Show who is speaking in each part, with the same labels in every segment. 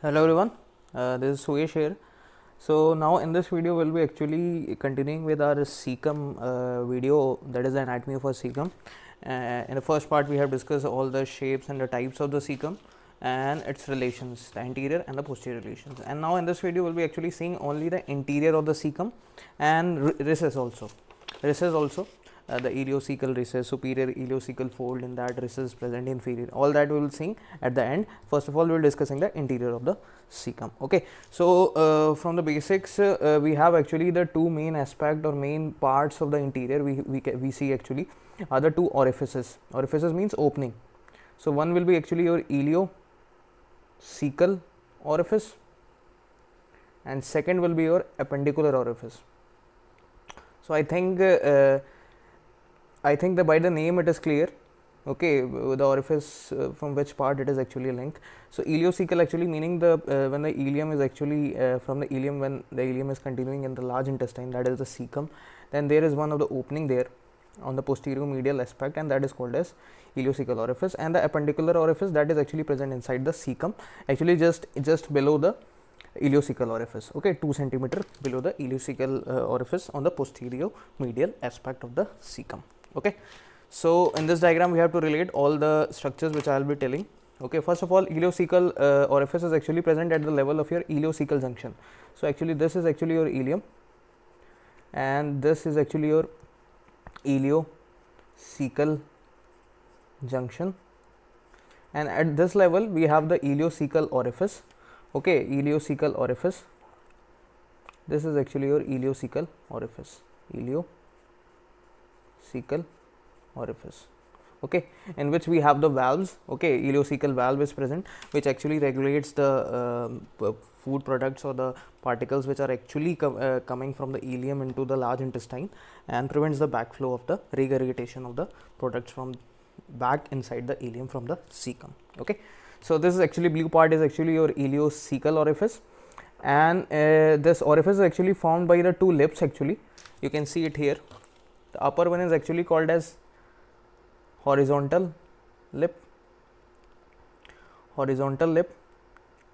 Speaker 1: Hello everyone, this is Suyesh here. So now in this video we'll be actually continuing with our cecum video, that is the anatomy of a cecum. In the first part we have discussed all the shapes and the types of the cecum and its relations, the anterior and the posterior relations. And now in this video we'll be actually seeing only the interior of the cecum and recess also. The ileocecal recess, superior ileocecal fold, in that recess present inferior, all that we will see at the end. First of all, we will discussing the interior of the cecum. Okay, so from the basics, we have actually the two main aspect or main parts of the interior. We see actually are the two orifices. Orifices means opening. So one will be actually your ileocecal orifice and second will be your appendicular orifice. So I think that by the name it is clear, okay, the orifice from which part it is actually linked. So ileocecal actually meaning the when the ileum is actually from the ileum, when the ileum is continuing in the large intestine, that is the cecum, then there is one of the opening there on the posterior medial aspect, and that is called as ileocecal orifice. And the appendicular orifice, that is actually present inside the cecum, actually just below the ileocecal orifice, okay, 2 centimeter below the ileocecal orifice on the posterior medial aspect of the cecum. Okay, so in this diagram we have to relate all the structures which I will be telling. Okay, first of all, ileocecal orifice is actually present at the level of your ileocecal junction. So actually this is actually your ileum and this is actually your ileocecal junction, and at this level we have the ileocecal orifice. Okay, ileocecal orifice, this is actually your ileocecal orifice, ileocecal orifice, okay, in which we have the valves. Okay, ileocecal valve is present, which actually regulates the food products or the particles which are actually coming from the ileum into the large intestine and prevents the backflow of the regurgitation of the products from back inside the ileum from the cecum. Okay, so this is actually blue part is actually your ileocecal orifice, and this orifice is actually formed by the two lips. Actually you can see it here. The upper one is actually called as horizontal lip,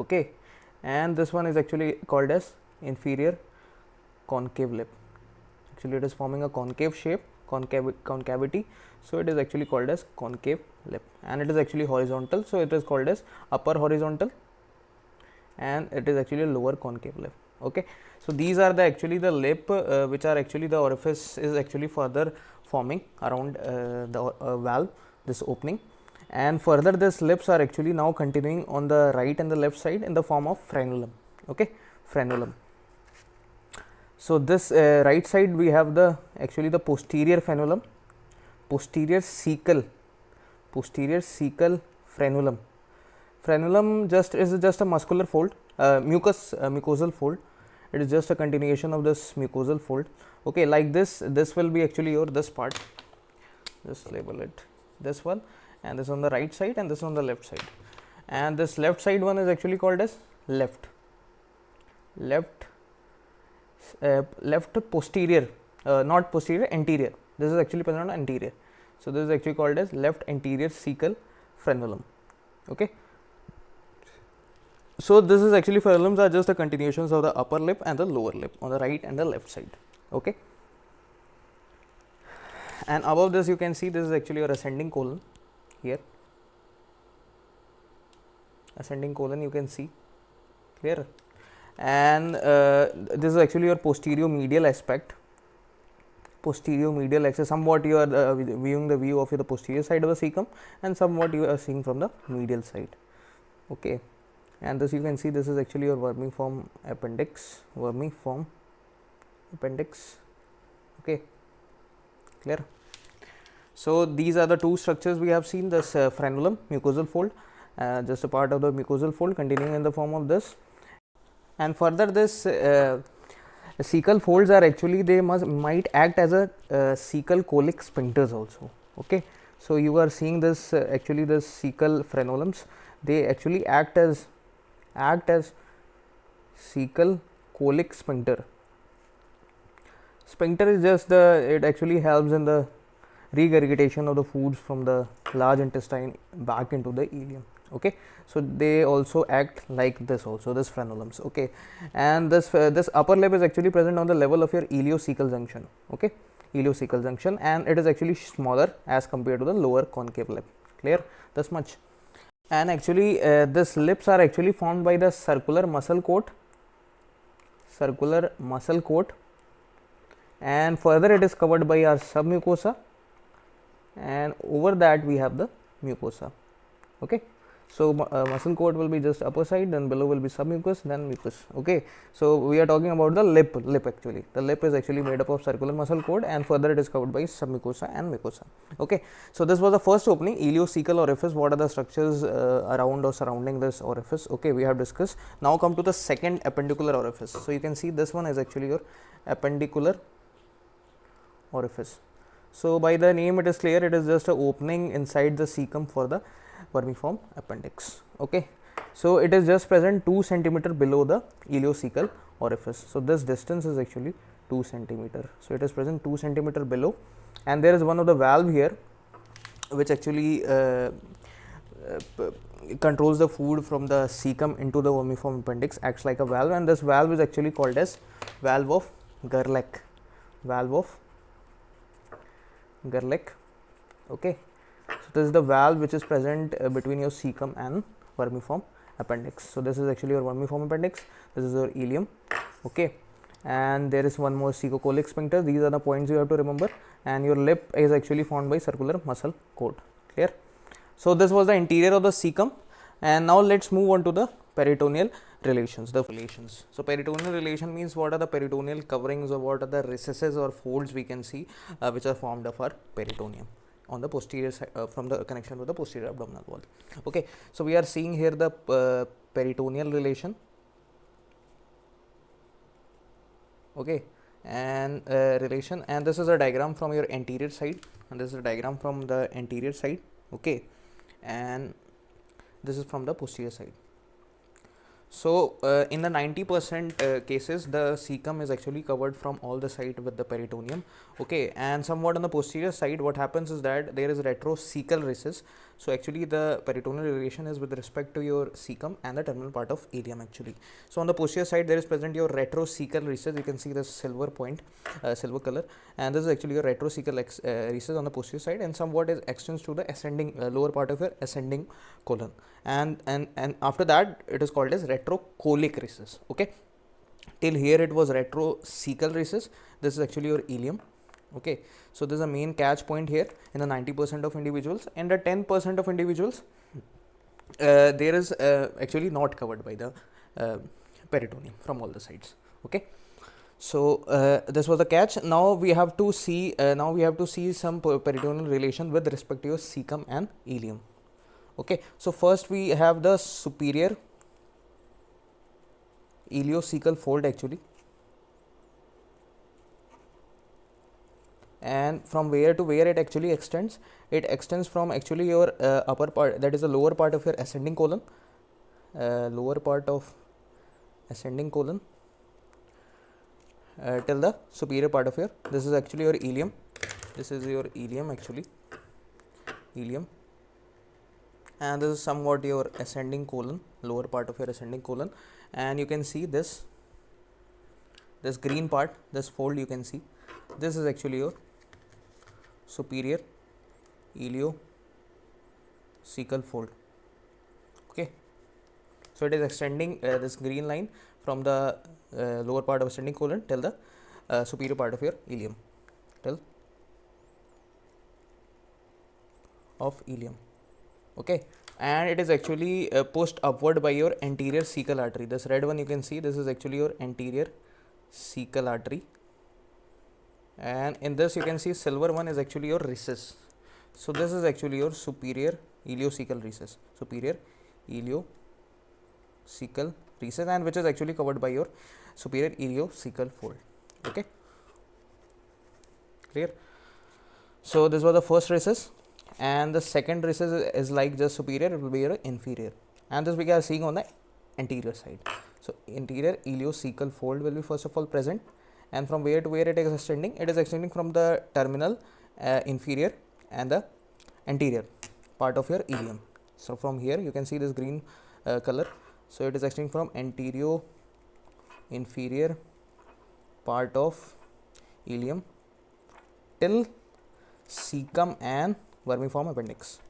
Speaker 1: okay, and this one is actually called as inferior concave lip. Actually it is forming a concave shape, concavity, so it is actually called as concave lip, and it is actually horizontal, so it is called as upper horizontal, and it is actually a lower concave lip. Okay, so these are the actually the lip which are actually the orifice is actually further forming around the valve, this opening, and further this lips are actually now continuing on the right and the left side in the form of frenulum. Okay, frenulum. So this right side we have the actually the posterior frenulum, posterior cecal frenulum. Frenulum is just a muscular fold, mucosal fold. It is just a continuation of this mucosal fold. Okay, like this will be actually your this part, just label it this one, and this on the right side and this on the left side, and this left side one is actually called as left posterior, not posterior, anterior. This is actually present on anterior, so this is actually called as left anterior cecal frenulum. Okay, so this is actually frenulums are just the continuations of the upper lip and the lower lip on the right and the left side. Okay, and above this you can see this is actually your ascending colon here, ascending colon you can see, clear, and this is actually your posterior medial aspect, somewhat you are viewing the view of the posterior side of the cecum and somewhat you are seeing from the medial side. Okay, and this you can see this is actually your vermiform appendix, okay, clear. So these are the two structures we have seen, this frenulum, mucosal fold, just a part of the mucosal fold continuing in the form of this, and further this cecal folds are actually they might act as a cecal colic sphincters also. Okay, so you are seeing this actually the cecal frenulums, they actually act as cecal colic sphincter. Sphincter is just it actually helps in the regurgitation of the foods from the large intestine back into the ileum. Okay, so they also act like this also, this frenulums. Okay, and this upper lip is actually present on the level of your ileocecal junction. Okay, ileocecal junction, and it is actually smaller as compared to the lower concave lip. Clear, this much. And actually this lips are actually formed by the circular muscle coat, and further it is covered by our submucosa, and over that we have the mucosa. Okay, so muscle coat will be just upper side, then below will be submucous, then mucus. Okay, so we are talking about the lip. Actually the lip is actually made up of circular muscle coat, and further it is covered by submucosa and mucosa. Okay, so this was the first opening, ileocecal orifice. What are the structures around or surrounding this orifice? Okay, we have discussed. Now come to the second, appendicular orifice. So you can see this one is actually your appendicular orifice. So by the name it is clear, it is just a opening inside the cecum for the vermiform appendix. Okay, so it is just present 2 centimeter below the ileocecal orifice. So this distance is actually 2 centimeter. So it is present 2 centimeter below, and there is one of the valve here which actually controls the food from the cecum into the vermiform appendix, acts like a valve, and this valve is actually called as valve of Gerlach. Okay, so this is the valve which is present between your cecum and vermiform appendix. So this is actually your vermiform appendix, this is your ileum. Okay, and there is one more cecocolic sphincter. These are the points you have to remember, and your lip is actually formed by circular muscle coat. Clear? So this was the interior of the cecum, and now let's move on to the peritoneal relations. So peritoneal relation means what are the peritoneal coverings, or what are the recesses or folds we can see which are formed of our peritoneum on the posterior side from the connection with the posterior abdominal wall. Okay, so we are seeing here the peritoneal relation. Okay, and relation, and this is a diagram from your anterior side, and this is a diagram from the anterior side. Okay, and this is from the posterior side. So in the 90% cases, the cecum is actually covered from all the side with the peritoneum. Okay, and somewhat on the posterior side, what happens is that there is retrocecal recess. So actually the peritoneal relation is with respect to your cecum and the terminal part of ileum actually. So on the posterior side, there is present your retrocecal recess. You can see the silver point, silver color, and this is actually your retrocecal recess on the posterior side, and somewhat is extends to the ascending lower part of your ascending colon, and after that it is called as retrocolic recess. Okay, till here it was retrocecal recess. This is actually your ileum. Okay, so this is a main catch point here in the 90% of individuals, and the 10% of individuals there is actually not covered by the peritoneum from all the sides. Okay, so this was the catch. Now we have to see some peritoneal relation with respect to your cecum and ileum. Okay, so first we have the superior ileocecal fold actually, and from where to where it actually extends? It extends from actually your upper part, that is the lower part of your ascending colon, till the superior part of your, this is actually your ileum. This is your ileum actually, and this is somewhat your ascending colon, lower part of your ascending colon, and you can see this green part, this fold you can see, this is actually your superior ileocecal fold. Okay, so it is extending this green line from the lower part of ascending colon till the superior part of your ileum, Okay, and it is actually pushed upward by your anterior cecal artery. This red one you can see, this is actually your anterior cecal artery, and in this you can see silver one is actually your recess. So this is actually your superior ileocecal recess, and which is actually covered by your superior ileocecal fold. Okay, clear? So this was the first recess, and the second recess is like just superior, it will be your inferior, and this we are seeing on the anterior side. So interior ileocecal fold will be first of all present, and from where to where it is extending? It is extending from the terminal inferior and the anterior part of your ileum. So from here you can see this green color. So it is extending from anterior inferior part of ileum till cecum and vermiform appendix.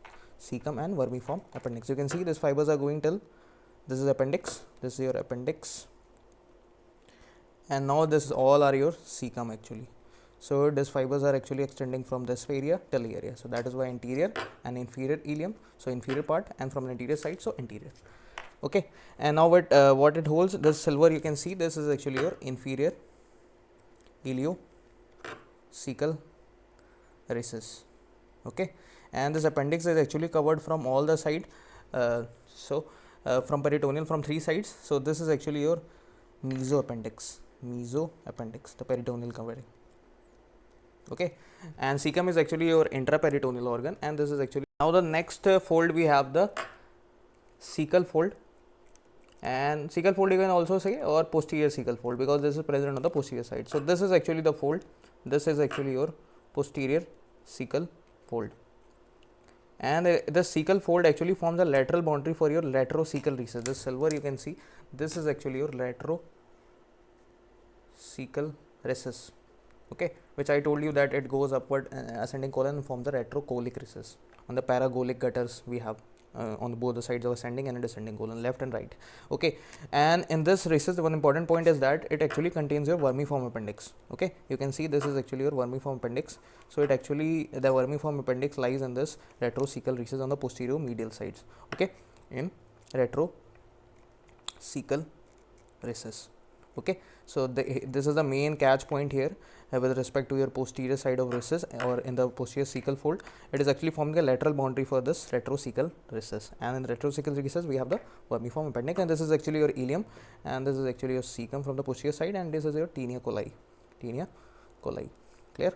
Speaker 1: Cecum and vermiform appendix. You can see these fibers are going till this is appendix, this is your appendix, and now this is all are your cecum actually. So these fibers are actually extending from this area till area. So that is why anterior and inferior ileum. So inferior part, and from the anterior side, so anterior. Okay, and now what it holds, this silver you can see, this is actually your inferior iliocecal recess. Okay, and this appendix is actually covered from all the side. From peritoneal from 3 sides. So this is actually your mesoappendix, the peritoneal covering. Okay, and cecum is actually your intraperitoneal organ, and this is actually, now the next fold we have the cecal fold. And cecal fold you can also say, or posterior cecal fold, because this is present on the posterior side. So this is actually the fold, this is actually your posterior cecal fold, and the cecal fold actually forms a lateral boundary for your laterocecal recess. This silver you can see, this is actually your laterocecal recess. Okay, which I told you that it goes upward ascending colon and forms the retrocolic recess. On the paragolic gutters we have on both the sides of ascending and descending colon, left and right. Okay, and in this recess, the one important point is that it actually contains your vermiform appendix. Okay, you can see this is actually your vermiform appendix. So it actually, the vermiform appendix lies in this retrocecal recess on the posterior medial sides. Okay, in retrocecal recess. Okay, so this is the main catch point here with respect to your posterior side of recess, or in the posterior cecal fold. It is actually forming a lateral boundary for this retrocecal recess, and in the retrocecal recess we have the vermiform appendix, and this is actually your ileum, and this is actually your cecum from the posterior side, and this is your tinea coli. Clear?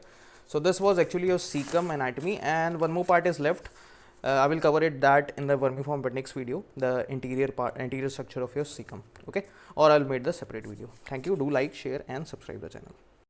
Speaker 1: So this was actually your cecum anatomy, and one more part is left. I will cover that in the vermiform appendix video, the anterior structure of your cecum. Okay, or I'll make the separate video. Thank you. Do like, share and subscribe the channel.